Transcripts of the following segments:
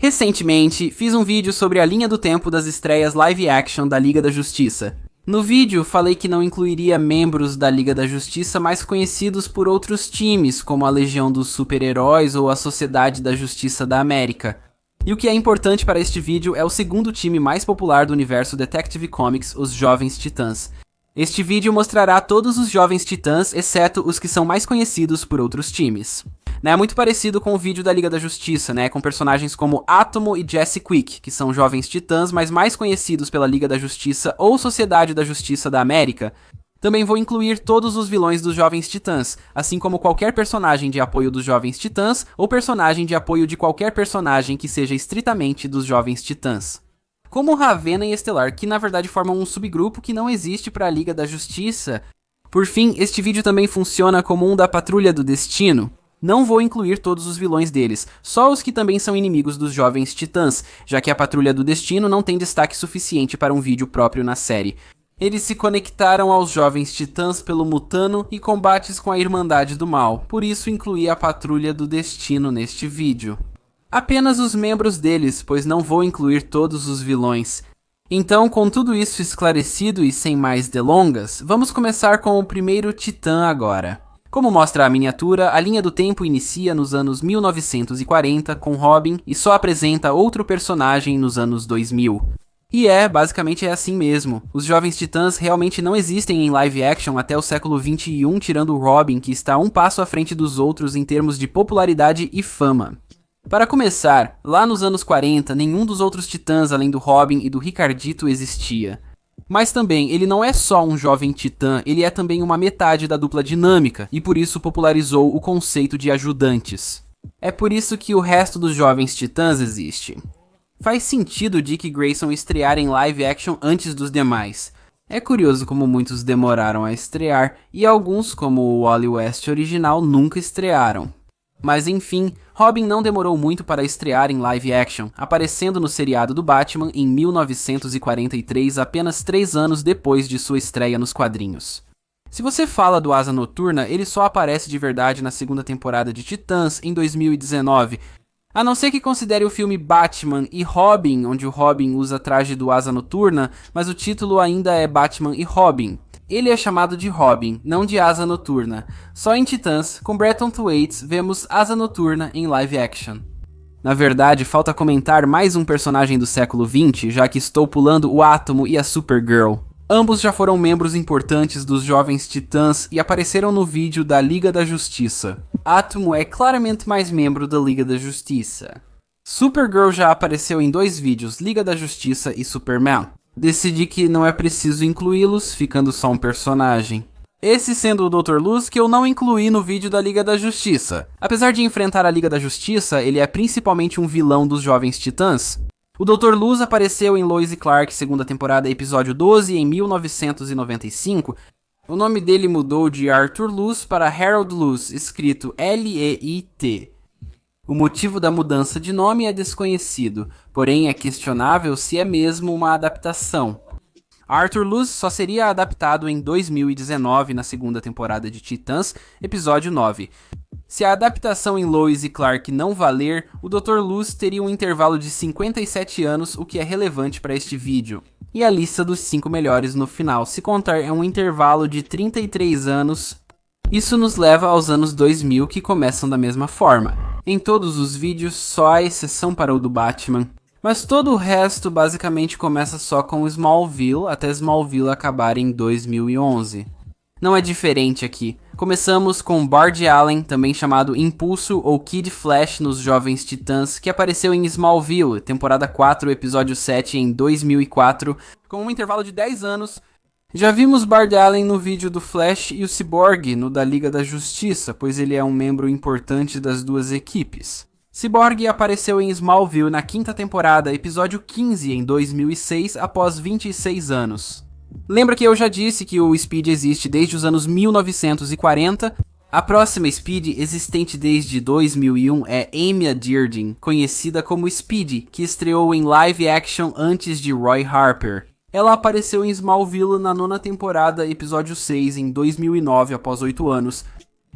Recentemente, fiz um vídeo sobre a linha do tempo das estreias live action da Liga da Justiça. No vídeo, falei que não incluiria membros da Liga da Justiça mais conhecidos por outros times, como a Legião dos Super-Heróis ou a Sociedade da Justiça da América. E o que é importante para este vídeo é o segundo time mais popular do universo Detective Comics, os Jovens Titãs. Este vídeo mostrará todos os Jovens Titãs, exceto os que são mais conhecidos por outros times. É muito parecido com o vídeo da Liga da Justiça, com personagens como Átomo e Jesse Quick, que são Jovens Titãs, mas mais conhecidos pela Liga da Justiça ou Sociedade da Justiça da América. Também vou incluir todos os vilões dos Jovens Titãs, assim como qualquer personagem de apoio dos Jovens Titãs ou personagem de apoio de qualquer personagem que seja estritamente dos Jovens Titãs. Como Ravena e Estelar, que na verdade formam um subgrupo que não existe para a Liga da Justiça. Por fim, este vídeo também funciona como um da Patrulha do Destino. Não vou incluir todos os vilões deles, só os que também são inimigos dos Jovens Titãs, já que a Patrulha do Destino não tem destaque suficiente para um vídeo próprio na série. Eles se conectaram aos Jovens Titãs pelo Mutano e combates com a Irmandade do Mal, por isso incluí a Patrulha do Destino neste vídeo. Apenas os membros deles, pois não vou incluir todos os vilões. Então, com tudo isso esclarecido e sem mais delongas, vamos começar com o primeiro Titã agora. Como mostra a miniatura, a linha do tempo inicia nos anos 1940 com Robin e só apresenta outro personagem nos anos 2000. E basicamente é assim mesmo. Os Jovens Titãs realmente não existem em live action até o século XXI, tirando o Robin, que está um passo à frente dos outros em termos de popularidade e fama. Para começar, lá nos anos 40, nenhum dos outros Titãs além do Robin e do Ricardito existia. Mas também, ele não é só um jovem titã, ele é também uma metade da dupla dinâmica, e por isso popularizou o conceito de ajudantes. É por isso que o resto dos Jovens Titãs existe. Faz sentido Dick Grayson estrear em live action antes dos demais. É curioso como muitos demoraram a estrear, e alguns, como o Wally West original, nunca estrearam. Mas enfim, Robin não demorou muito para estrear em live action, aparecendo no seriado do Batman em 1943, apenas 3 anos depois de sua estreia nos quadrinhos. Se você fala do Asa Noturna, ele só aparece de verdade na segunda temporada de Titãs em 2019, a não ser que considere o filme Batman e Robin, onde o Robin usa traje do Asa Noturna, mas o título ainda é Batman e Robin. Ele é chamado de Robin, não de Asa Noturna. Só em Titãs, com Bretton Thwaites, vemos Asa Noturna em live action. Na verdade, falta comentar mais um personagem do século XX, já que estou pulando o Átomo e a Supergirl. Ambos já foram membros importantes dos Jovens Titãs e apareceram no vídeo da Liga da Justiça. Átomo é claramente mais membro da Liga da Justiça. Supergirl já apareceu em 2 vídeos, Liga da Justiça e Superman. Decidi que não é preciso incluí-los, ficando só um personagem. Esse sendo o Dr. Luz, que eu não incluí no vídeo da Liga da Justiça. Apesar de enfrentar a Liga da Justiça, ele é principalmente um vilão dos Jovens Titãs. O Dr. Luz apareceu em Lois e Clark, segunda temporada, episódio 12, em 1995. O nome dele mudou de Arthur Luz para Harold Luz, escrito L-E-I-T. O motivo da mudança de nome é desconhecido, porém é questionável se é mesmo uma adaptação. Arthur Luz só seria adaptado em 2019 na segunda temporada de Titãs, episódio 9. Se a adaptação em Lois e Clark não valer, o Dr. Luz teria um intervalo de 57 anos, o que é relevante para este vídeo. E a lista dos 5 melhores no final, se contar é um intervalo de 33 anos. Isso nos leva aos anos 2000, que começam da mesma forma. Em todos os vídeos, só há exceção para o do Batman. Mas todo o resto basicamente começa só com Smallville, até Smallville acabar em 2011. Não é diferente aqui. Começamos com Bard Allen, também chamado Impulso ou Kid Flash nos Jovens Titãs, que apareceu em Smallville, temporada 4, episódio 7, em 2004, com um intervalo de 10 anos. Já vimos Bard Allen no vídeo do Flash e o Cyborg no da Liga da Justiça, pois ele é um membro importante das duas equipes. Cyborg apareceu em Smallville na 5ª temporada, episódio 15, em 2006, após 26 anos. Lembra que eu já disse que o Speed existe desde os anos 1940? A próxima Speed, existente desde 2001, é Amy Dearden, conhecida como Speed, que estreou em live action antes de Roy Harper. Ela apareceu em Smallville na 9ª temporada, episódio 6, em 2009, após 8 anos.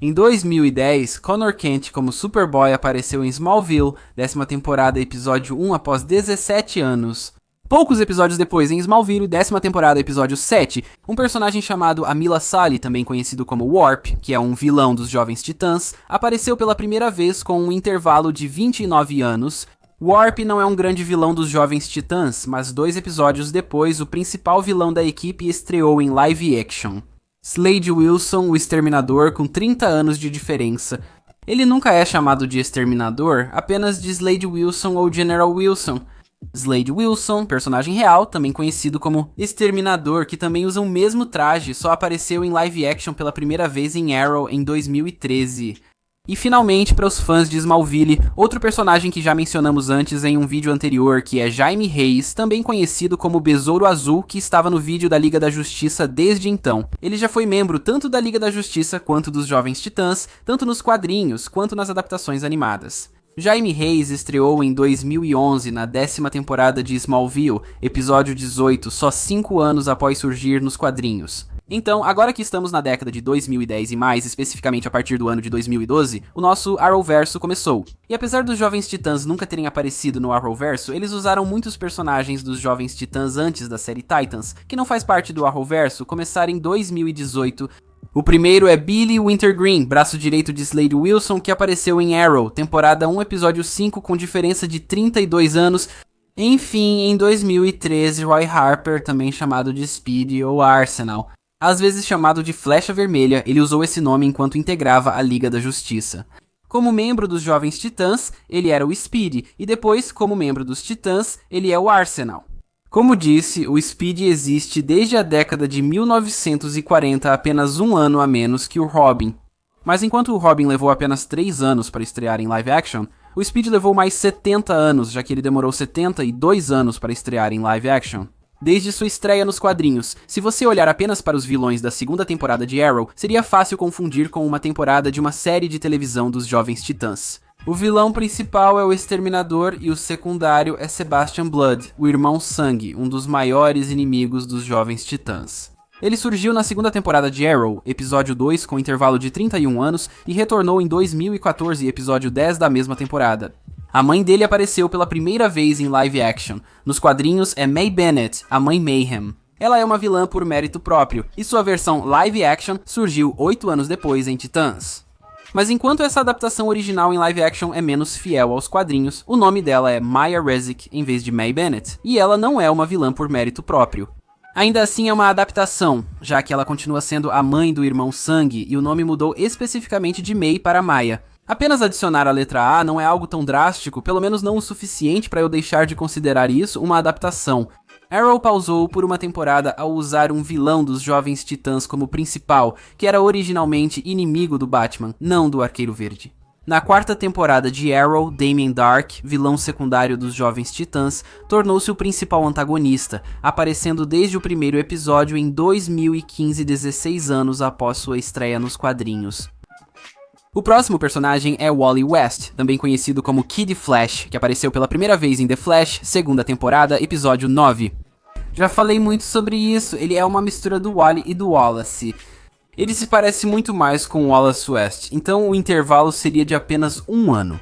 Em 2010, Connor Kent como Superboy apareceu em Smallville, 10ª temporada, episódio 1 após 17 anos. Poucos episódios depois, em Smallville, 10ª temporada, episódio 7, um personagem chamado Amila Sally, também conhecido como Warp, que é um vilão dos Jovens Titãs, apareceu pela primeira vez com um intervalo de 29 anos. Warp não é um grande vilão dos Jovens Titãs, mas 2 episódios depois, o principal vilão da equipe estreou em live action. Slade Wilson, o Exterminador, com 30 anos de diferença. Ele nunca é chamado de Exterminador, apenas de Slade Wilson ou General Wilson. Slade Wilson, personagem real, também conhecido como Exterminador, que também usa o mesmo traje, só apareceu em live action pela primeira vez em Arrow em 2013. E finalmente, para os fãs de Smallville, outro personagem que já mencionamos antes em um vídeo anterior, que é Jaime Reyes, também conhecido como Besouro Azul, que estava no vídeo da Liga da Justiça desde então. Ele já foi membro tanto da Liga da Justiça quanto dos Jovens Titãs, tanto nos quadrinhos quanto nas adaptações animadas. Jaime Reyes estreou em 2011 na 10ª temporada de Smallville, episódio 18, só 5 anos após surgir nos quadrinhos. Então, agora que estamos na década de 2010 e mais, especificamente a partir do ano de 2012, o nosso Arrowverso começou. E apesar dos Jovens Titãs nunca terem aparecido no Arrowverso, eles usaram muitos personagens dos Jovens Titãs antes da série Titans, que não faz parte do Arrowverso, começar em 2018. O primeiro é Billy Wintergreen, braço direito de Slade Wilson, que apareceu em Arrow, temporada 1, episódio 5, com diferença de 32 anos. Enfim, em 2013, Roy Harper, também chamado de Speed ou Arsenal. Às vezes chamado de Flecha Vermelha, ele usou esse nome enquanto integrava a Liga da Justiça. Como membro dos Jovens Titãs, ele era o Speed, e depois, como membro dos Titãs, ele é o Arsenal. Como disse, o Speed existe desde a década de 1940, apenas um ano a menos que o Robin. Mas enquanto o Robin levou apenas 3 anos para estrear em live action, o Speed levou mais 70 anos, já que ele demorou 72 anos para estrear em live action. Desde sua estreia nos quadrinhos, se você olhar apenas para os vilões da 2ª temporada de Arrow, seria fácil confundir com uma temporada de uma série de televisão dos Jovens Titãs. O vilão principal é o Exterminador e o secundário é Sebastian Blood, o Irmão Sangue, um dos maiores inimigos dos Jovens Titãs. Ele surgiu na 2ª temporada de Arrow, episódio 2, com intervalo de 31 anos, e retornou em 2014, episódio 10 da mesma temporada. A mãe dele apareceu pela primeira vez em live action. Nos quadrinhos é May Bennett, a Mãe Mayhem. Ela é uma vilã por mérito próprio, e sua versão live action surgiu 8 anos depois em Titãs. Mas enquanto essa adaptação original em live action é menos fiel aos quadrinhos, o nome dela é Maya Resick em vez de May Bennett, e ela não é uma vilã por mérito próprio. Ainda assim é uma adaptação, já que ela continua sendo a mãe do Irmão Sangue e o nome mudou especificamente de May para Maya. Apenas adicionar a letra A não é algo tão drástico, pelo menos não o suficiente para eu deixar de considerar isso uma adaptação. Arrow pausou por uma temporada ao usar um vilão dos Jovens Titãs como principal, que era originalmente inimigo do Batman, não do Arqueiro Verde. Na 4ª temporada de Arrow, Damien Dark, vilão secundário dos Jovens Titãs, tornou-se o principal antagonista, aparecendo desde o primeiro episódio em 2015, 16 anos após sua estreia nos quadrinhos. O próximo personagem é Wally West, também conhecido como Kid Flash, que apareceu pela primeira vez em The Flash, 2ª temporada, episódio 9. Já falei muito sobre isso, ele é uma mistura do Wally e do Wallace. Ele se parece muito mais com Wallace West, então o intervalo seria de apenas 1 ano.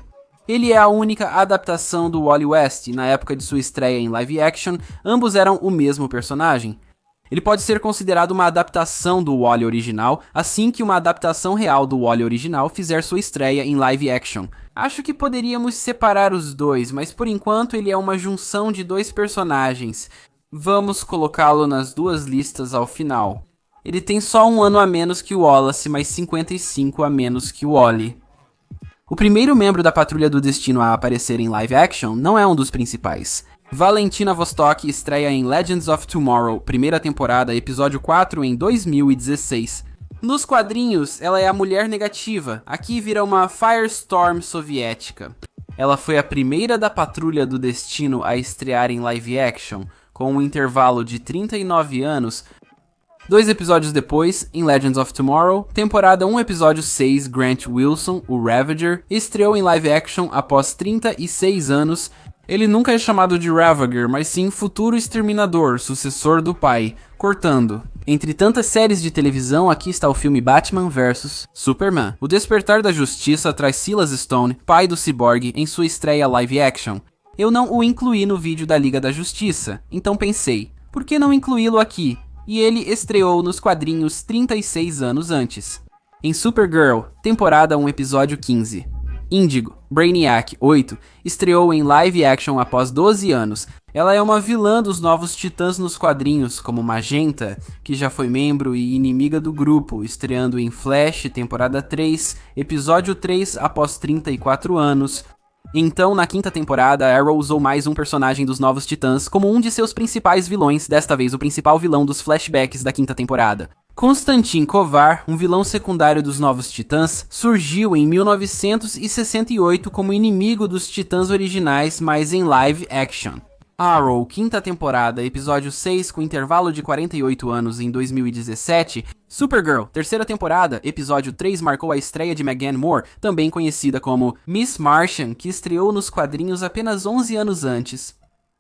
Ele é a única adaptação do Wally West, e na época de sua estreia em live action, ambos eram o mesmo personagem. Ele pode ser considerado uma adaptação do Wally original, assim que uma adaptação real do Wally original fizer sua estreia em live action. Acho que poderíamos separar os dois, mas por enquanto ele é uma junção de 2 personagens. Vamos colocá-lo nas 2 listas ao final. Ele tem só 1 ano a menos que o Wallace, mas 55 a menos que o Wally. O primeiro membro da Patrulha do Destino a aparecer em live action não é um dos principais. Valentina Vostok estreia em Legends of Tomorrow, 1ª temporada, episódio 4, em 2016. Nos quadrinhos, ela é a Mulher Negativa, aqui vira uma Firestorm soviética. Ela foi a primeira da Patrulha do Destino a estrear em live action, com um intervalo de 39 anos. 2 episódios depois, em Legends of Tomorrow, temporada 1, episódio 6, Grant Wilson, o Ravager, estreou em live action após 36 anos. Ele nunca é chamado de Ravager, mas sim futuro exterminador, sucessor do pai, cortando. Entre tantas séries de televisão, aqui está o filme Batman vs Superman. O Despertar da Justiça traz Silas Stone, pai do Cyborg, em sua estreia live action. Eu não o incluí no vídeo da Liga da Justiça, então pensei, por que não incluí-lo aqui? E ele estreou nos quadrinhos 36 anos antes. Em Supergirl, temporada 1, episódio 15. Índigo, Brainiac 8, estreou em live action após 12 anos. Ela é uma vilã dos Novos Titãs nos quadrinhos, como Magenta, que já foi membro e inimiga do grupo, estreando em Flash, temporada 3, episódio 3 após 34 anos. Então, na quinta temporada, Arrow usou mais um personagem dos Novos Titãs como um de seus principais vilões, desta vez o principal vilão dos flashbacks da quinta temporada. Konstantin Kovar, um vilão secundário dos Novos Titãs, surgiu em 1968 como inimigo dos Titãs originais, mas em live action. Arrow, quinta temporada, episódio 6, com intervalo de 48 anos em 2017. Supergirl, terceira temporada, episódio 3, marcou a estreia de Megan Moore, também conhecida como Miss Martian, que estreou nos quadrinhos apenas 11 anos antes.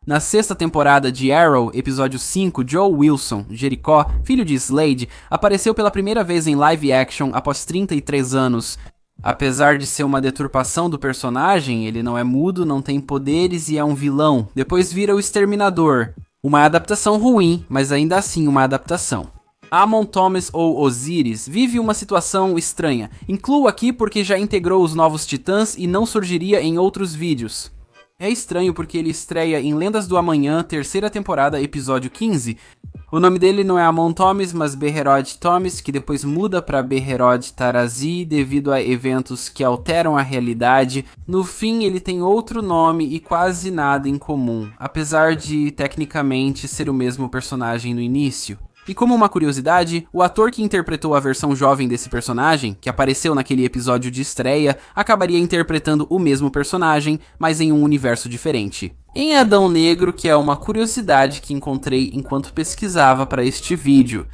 Na sexta temporada de Arrow, episódio 5, Joe Wilson, Jericó, filho de Slade, apareceu pela primeira vez em live action após 33 anos. Apesar de ser uma deturpação do personagem, ele não é mudo, não tem poderes e é um vilão. Depois vira o Exterminador. Uma adaptação ruim, mas ainda assim uma adaptação. Amon Thomas ou Osiris vive uma situação estranha. Incluo aqui porque já integrou os Novos Titãs e não surgiria em outros vídeos. É estranho porque ele estreia em Lendas do Amanhã, terceira temporada, episódio 15. O nome dele não é Amon Thomas, mas Beherod Thomas, que depois muda para Beherod Tarazi devido a eventos que alteram a realidade. No fim, ele tem outro nome e quase nada em comum, apesar de, tecnicamente, ser o mesmo personagem no início. E como uma curiosidade, o ator que interpretou a versão jovem desse personagem, que apareceu naquele episódio de estreia, acabaria interpretando o mesmo personagem, mas em um universo diferente. Em Adão Negro, que é uma curiosidade que encontrei enquanto pesquisava para este vídeo.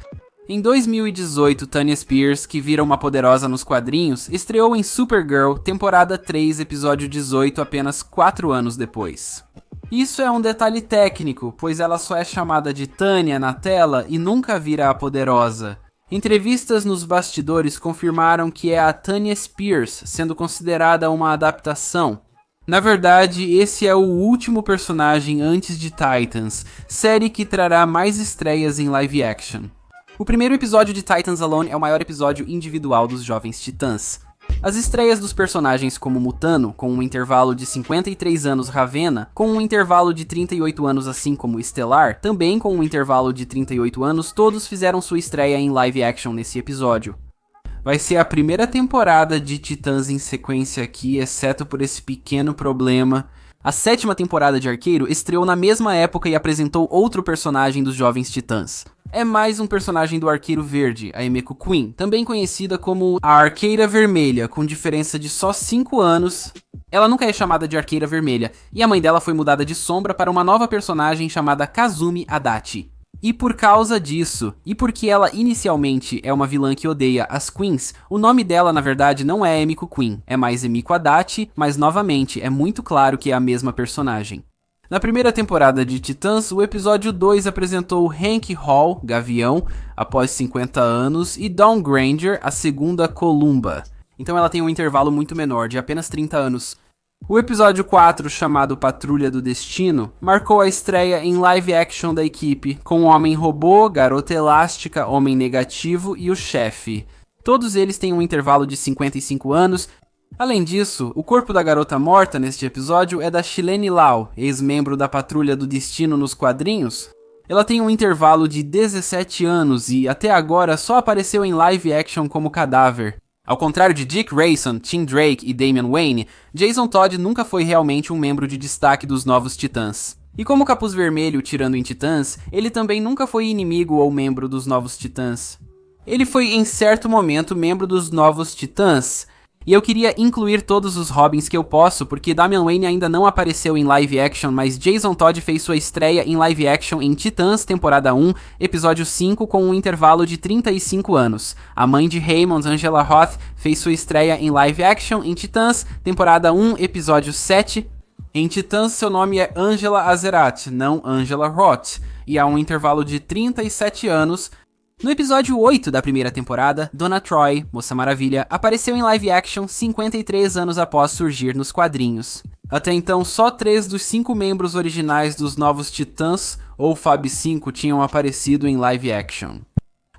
Em 2018, Tanya Spears, que vira uma poderosa nos quadrinhos, estreou em Supergirl, temporada 3, episódio 18, apenas 4 anos depois. Isso é um detalhe técnico, pois ela só é chamada de Tanya na tela e nunca vira a poderosa. Entrevistas nos bastidores confirmaram que é a Tanya Spears, sendo considerada uma adaptação. Na verdade, esse é o último personagem antes de Titans, série que trará mais estreias em live action. O primeiro episódio de Titans Alone é o maior episódio individual dos Jovens Titãs. As estreias dos personagens como Mutano, com um intervalo de 53 anos Ravenna, com um intervalo de 38 anos assim como Estelar, também com um intervalo de 38 anos, todos fizeram sua estreia em live action nesse episódio. Vai ser a primeira temporada de Titãs em sequência aqui, exceto por esse pequeno problema. A sétima temporada de Arqueiro estreou na mesma época e apresentou outro personagem dos Jovens Titãs. É mais um personagem do Arqueiro Verde, a Emiko Queen, também conhecida como a Arqueira Vermelha, com diferença de só 5 anos. Ela nunca é chamada de Arqueira Vermelha, e a mãe dela foi mudada de sombra para uma nova personagem chamada Kazumi Adachi. E por causa disso, e porque ela inicialmente é uma vilã que odeia as Queens, o nome dela na verdade não é Emiko Queen, é mais Emiko Adachi, mas novamente é muito claro que é a mesma personagem. Na primeira temporada de Titãs, o episódio 2 apresentou Hank Hall, Gavião, após 50 anos, e Dawn Granger, a segunda Columba. Então ela tem um intervalo muito menor, de apenas 30 anos. O episódio 4, chamado Patrulha do Destino, marcou a estreia em live action da equipe, com o Homem-Robô, Garota Elástica, Homem Negativo e o Chefe. Todos eles têm um intervalo de 55 anos. Além disso, o corpo da garota morta neste episódio é da Shilene Lau, ex-membro da Patrulha do Destino nos quadrinhos. Ela tem um intervalo de 17 anos e, até agora, só apareceu em live action como cadáver. Ao contrário de Dick Grayson, Tim Drake e Damian Wayne, Jason Todd nunca foi realmente um membro de destaque dos Novos Titãs. E como Capuz Vermelho tirando em Titãs, ele também nunca foi inimigo ou membro dos Novos Titãs. Ele foi em certo momento membro dos Novos Titãs, e eu queria incluir todos os Robins que eu posso, porque Damian Wayne ainda não apareceu em live action, mas Jason Todd fez sua estreia em live action em Titãs, temporada 1, episódio 5, com um intervalo de 35 anos. A mãe de Raymond, Angela Roth, fez sua estreia em live action em Titãs, temporada 1, episódio 7. Em Titãs, seu nome é Angela Azerat, não Angela Roth, e há um intervalo de 37 anos. No episódio 8 da primeira temporada, Donna Troy, Moça Maravilha, apareceu em live action 53 anos após surgir nos quadrinhos. Até então, só 3 dos 5 membros originais dos Novos Titãs, ou Fab 5, tinham aparecido em live action.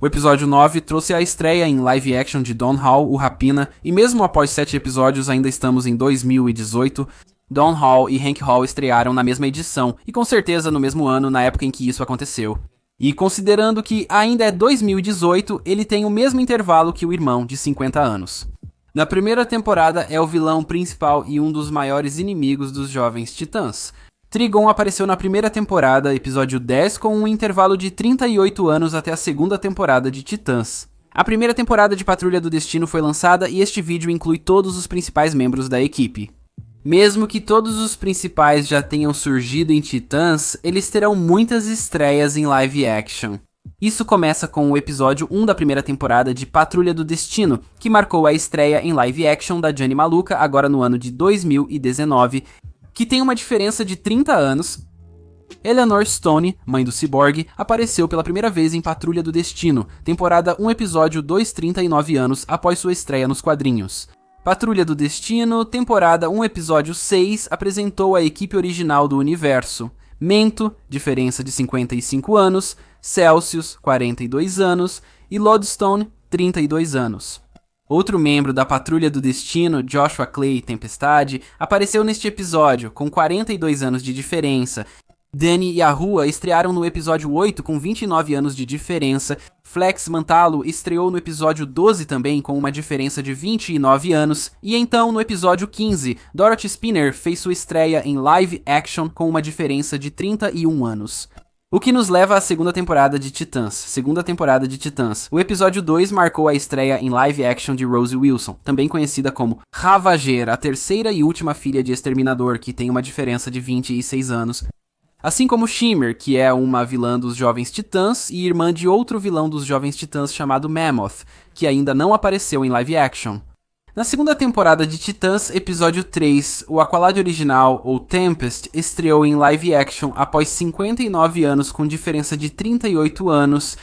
O episódio 9 trouxe a estreia em live action de Dawn Hall, o Rapina, e mesmo após 7 episódios, ainda estamos em 2018, Dawn Hall e Hank Hall estrearam na mesma edição, e com certeza no mesmo ano, na época em que isso aconteceu. E considerando que ainda é 2018, ele tem o mesmo intervalo que o irmão, de 50 anos. Na primeira temporada é o vilão principal e um dos maiores inimigos dos Jovens Titãs. Trigon apareceu na primeira temporada, episódio 10, com um intervalo de 38 anos até a segunda temporada de Titãs. A primeira temporada de Patrulha do Destino foi lançada e este vídeo inclui todos os principais membros da equipe. Mesmo que todos os principais já tenham surgido em Titãs, eles terão muitas estreias em live action. Isso começa com o episódio 1 da primeira temporada de Patrulha do Destino, que marcou a estreia em live action da Johnny Maluca agora no ano de 2019, que tem uma diferença de 30 anos. Eleanor Stone, mãe do Cyborg, apareceu pela primeira vez em Patrulha do Destino, temporada 1, episódio 2, 39 anos após sua estreia nos quadrinhos. Patrulha do Destino, temporada 1, episódio 6, apresentou a equipe original do universo. Mento, diferença de 55 anos, Celsius, 42 anos, e Lodestone, 32 anos. Outro membro da Patrulha do Destino, Joshua Clay Tempestade, apareceu neste episódio, com 42 anos de diferença. Danny e a Rua estrearam no episódio 8 com 29 anos de diferença. Flex Mantalo estreou no episódio 12 também com uma diferença de 29 anos. E então, no episódio 15, Dorothy Spinner fez sua estreia em live action com uma diferença de 31 anos. O que nos leva à segunda temporada de Titãs. O episódio 2 marcou a estreia em live action de Rose Wilson, também conhecida como Ravager, a terceira e última filha de Exterminador, que tem uma diferença de 26 anos. Assim como Shimmer, que é uma vilã dos Jovens Titãs e irmã de outro vilão dos Jovens Titãs chamado Mammoth, que ainda não apareceu em live action. Na segunda temporada de Titãs, episódio 3, o Aqualad original, ou Tempest, estreou em live action após 59 anos com diferença de 38 anos,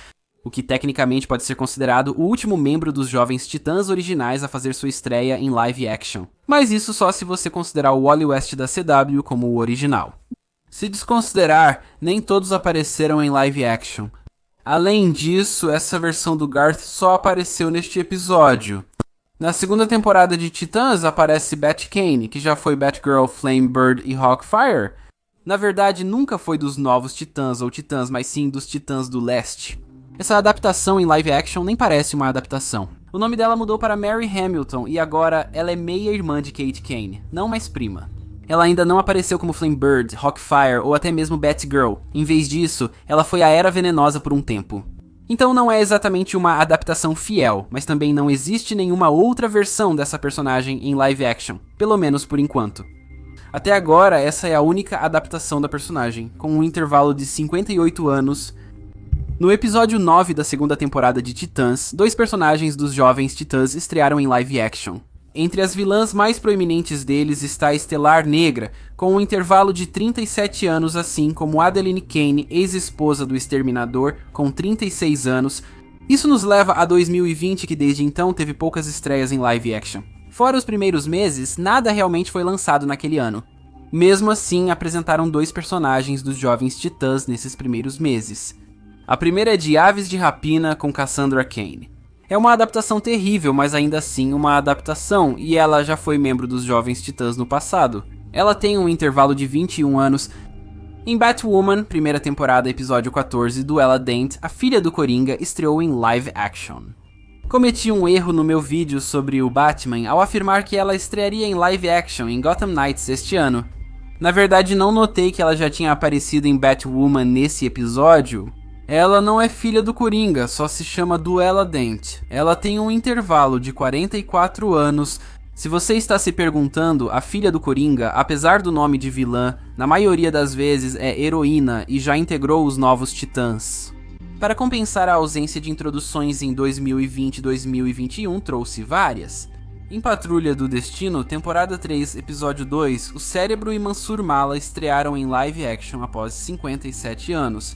o que tecnicamente pode ser considerado o último membro dos Jovens Titãs originais a fazer sua estreia em live action. Mas isso só se você considerar o Wally West da CW como o original. Se desconsiderar, nem todos apareceram em live action. Além disso, essa versão do Garth só apareceu neste episódio. Na segunda temporada de Titãs aparece Bat Kane, que já foi Batgirl, Flamebird e Hawkfire. Na verdade, nunca foi dos Novos Titãs ou Titãs, mas sim dos Titãs do Leste. Essa adaptação em live action nem parece uma adaptação. O nome dela mudou para Mary Hamilton e agora ela é meia-irmã de Kate Kane, não mais prima. Ela ainda não apareceu como Flamebird, Hawkfire ou até mesmo Batgirl. Em vez disso, ela foi a Era Venenosa por um tempo. Então não é exatamente uma adaptação fiel, mas também não existe nenhuma outra versão dessa personagem em live action, pelo menos por enquanto. Até agora, essa é a única adaptação da personagem, com um intervalo de 58 anos. No episódio 9 da segunda temporada de Titãs, 2 personagens dos Jovens Titãs estrearam em live action. Entre as vilãs mais proeminentes deles está a Estelar Negra, com um intervalo de 37 anos, assim como Adeline Kane, ex-esposa do Exterminador, com 36 anos. Isso nos leva a 2020, que desde então teve poucas estreias em live action. Fora os primeiros meses, nada realmente foi lançado naquele ano. Mesmo assim, apresentaram 2 personagens dos Jovens Titãs nesses primeiros meses. A primeira é de Aves de Rapina, com Cassandra Cain. É uma adaptação terrível, mas ainda assim uma adaptação, e ela já foi membro dos Jovens Titãs no passado. Ela tem um intervalo de 21 anos. Em Batwoman, primeira temporada, episódio 14, Duela Dent, a filha do Coringa, estreou em live action. Cometi um erro no meu vídeo sobre o Batman ao afirmar que ela estrearia em live action em Gotham Knights este ano. Na verdade, não notei que ela já tinha aparecido em Batwoman nesse episódio. Ela não é filha do Coringa, só se chama Duela Dent. Ela tem um intervalo de 44 anos. Se você está se perguntando, a filha do Coringa, apesar do nome de vilã, na maioria das vezes é heroína e já integrou os Novos Titãs. Para compensar a ausência de introduções em 2020 e 2021, trouxe várias. Em Patrulha do Destino, temporada 3, episódio 2, o Cérebro e Mansur Mala estrearam em live action após 57 anos.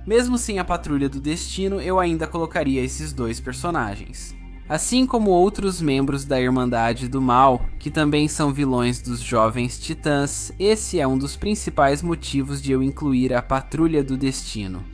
Mesmo sem a Patrulha do Destino, eu ainda colocaria esses dois personagens. Assim como outros membros da Irmandade do Mal, que também são vilões dos Jovens Titãs, esse é um dos principais motivos de eu incluir a Patrulha do Destino.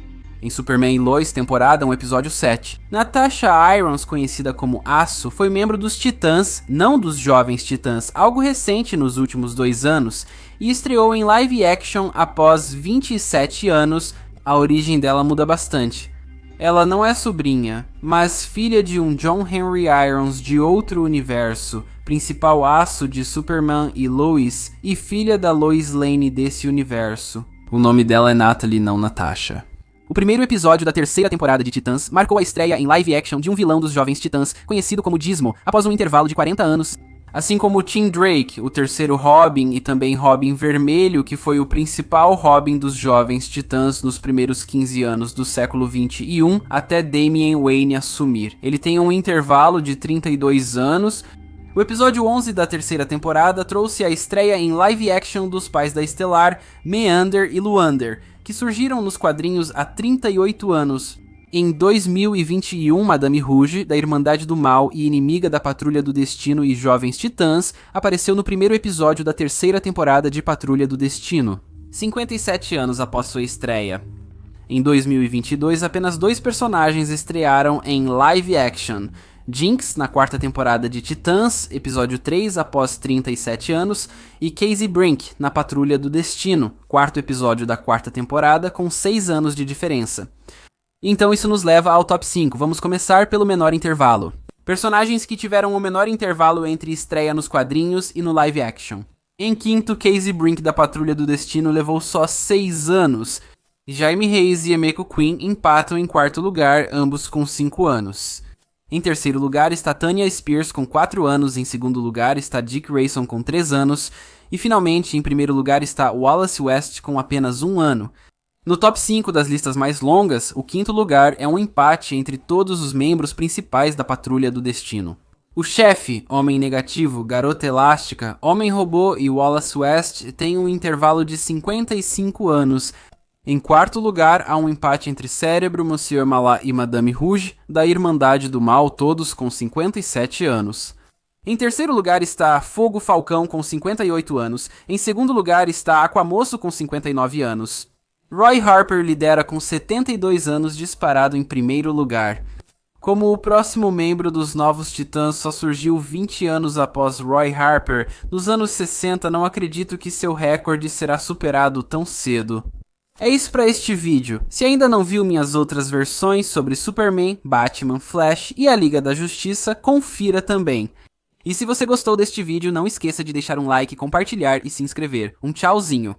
Em Superman e Lois, temporada 1, episódio 7. Natasha Irons, conhecida como Aço, foi membro dos Titãs, não dos Jovens Titãs, algo recente nos últimos 2 anos, e estreou em live action após 27 anos. A origem dela muda bastante. Ela não é sobrinha, mas filha de um John Henry Irons de outro universo, principal Aço de Superman e Lois, e filha da Lois Lane desse universo. O nome dela é Natalie, não Natasha. O primeiro episódio da terceira temporada de Titãs marcou a estreia em live action de um vilão dos Jovens Titãs, conhecido como Gizmo, após um intervalo de 40 anos. Assim como Tim Drake, o terceiro Robin, e também Robin Vermelho, que foi o principal Robin dos Jovens Titãs nos primeiros 15 anos do século 21, até Damian Wayne assumir. Ele tem um intervalo de 32 anos. O episódio 11 da terceira temporada trouxe a estreia em live action dos pais da Estelar, Meander e Luander, que surgiram nos quadrinhos há 38 anos. Em 2021, Madame Rouge, da Irmandade do Mal e inimiga da Patrulha do Destino e Jovens Titãs, apareceu no primeiro episódio da terceira temporada de Patrulha do Destino, 57 anos após sua estreia. Em 2022, apenas 2 personagens estrearam em live action: Jinx, na quarta temporada de Titãs, episódio 3, após 37 anos, e Casey Brink, na Patrulha do Destino, quarto episódio da quarta temporada, com 6 anos de diferença. Então isso nos leva ao top 5, vamos começar pelo menor intervalo. Personagens que tiveram o menor intervalo entre estreia nos quadrinhos e no live action. Em quinto, Casey Brink, da Patrulha do Destino, levou só 6 anos. Jaime Reyes e Emeko Quinn empatam em quarto lugar, ambos com 5 anos. Em terceiro lugar está Tanya Spears com 4 anos, em segundo lugar está Dick Grayson com 3 anos, e finalmente em primeiro lugar está Wallace West com apenas 1 ano. No top 5 das listas mais longas, o quinto lugar é um empate entre todos os membros principais da Patrulha do Destino. O chefe, Homem Negativo, Garota Elástica, Homem-Robô e Wallace West têm um intervalo de 55 anos. Em quarto lugar, há um empate entre Cérebro, Monsieur Mallah e Madame Rouge, da Irmandade do Mal, todos com 57 anos. Em terceiro lugar está Fogo Falcão, com 58 anos. Em segundo lugar está Aquamoço, com 59 anos. Roy Harper lidera com 72 anos, disparado em primeiro lugar. Como o próximo membro dos Novos Titãs só surgiu 20 anos após Roy Harper, nos anos 60, não acredito que seu recorde será superado tão cedo. É isso para este vídeo. Se ainda não viu minhas outras versões sobre Superman, Batman, Flash e a Liga da Justiça, confira também. E se você gostou deste vídeo, não esqueça de deixar um like, compartilhar e se inscrever. Um tchauzinho!